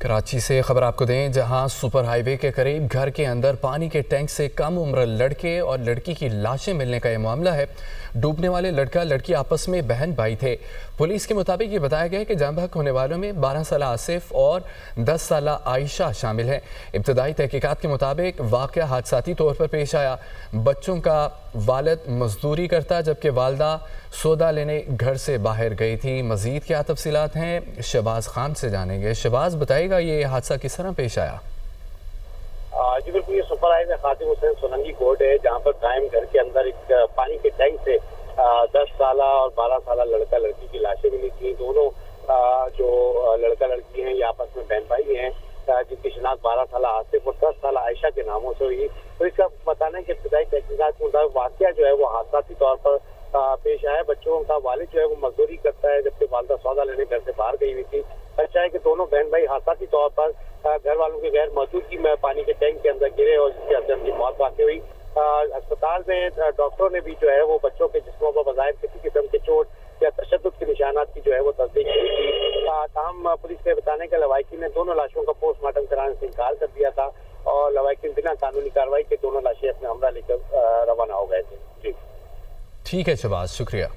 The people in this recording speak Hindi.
कराची से खबर आपको दें, जहां सुपर हाईवे के करीब घर के अंदर पानी के टैंक से कम उम्र लड़के और लड़की की लाशें मिलने का यह मामला है। डूबने वाले लड़का लड़की आपस में बहन भाई थे। पुलिस के मुताबिक ये बताया गया है कि जान बहक होने वालों में 12 साल आसिफ और 10 साल आयशा शामिल हैं। इब्तदाई तहकीकात के मुताबिक वाक़या हादसाती तौर पर पेश आया। बच्चों का वालिद मजदूरी करता जबकि वालदा सौदा लेने घर से बाहर गई थी। मजीद क्या तफसीलात हैं शहबाज खान से जानेंगे। शहबाज बताएगा ये हादसा किस तरह पेश आया। जी बिल्कुल, ये super highway Khatim Hussain Solangi court है, जहाँ पर कायम घर के अंदर एक पानी के टैंक से 10 साल और 12 साल लड़का लड़की की लाशें मिली थी। दोनों जो लड़का लड़की हैं ये आपस में बहन भाई हैं, जिनकी शिनाख्त 12 साल आसिफ और 10 साल आयशा के नामों से हुई। तो इसका बताना है कि इब्तदाई तहकीकात के मुताबिक वाकया जो है वो हादसाती तौर पर पेश आया। बच्चों का वालिद जो है वो मजदूरी करता है जबकि वालदा सौदा लेने घर से बाहर गई हुई थी। अच्छा है कि दोनों बहन भाई हादसाती तौर पर घर वालों के गैर मौजूदगी में पानी के टैंक के अंदर गिरे और जिसके अंदर उनकी मौत वाक़ई हुई। अस्पताल में डॉक्टरों ने भी जो है वो बच्चों के जिस्मों पर बज़ाहिर किसी किस्म के चोट या तशद्दुद के निशानात की जो है वो तस्दीक की थी। ताहम पुलिस के बताने के लवाहिकीन ने दोनों लाशों का पोस्टमार्टम कराने से इनकार कर दिया था और लवाहिकीन बिना कानूनी कार्रवाई के दोनों लाशें अपने हमरा लेकर रवाना हो गए थे। जी ठीक है शहबाज, शुक्रिया।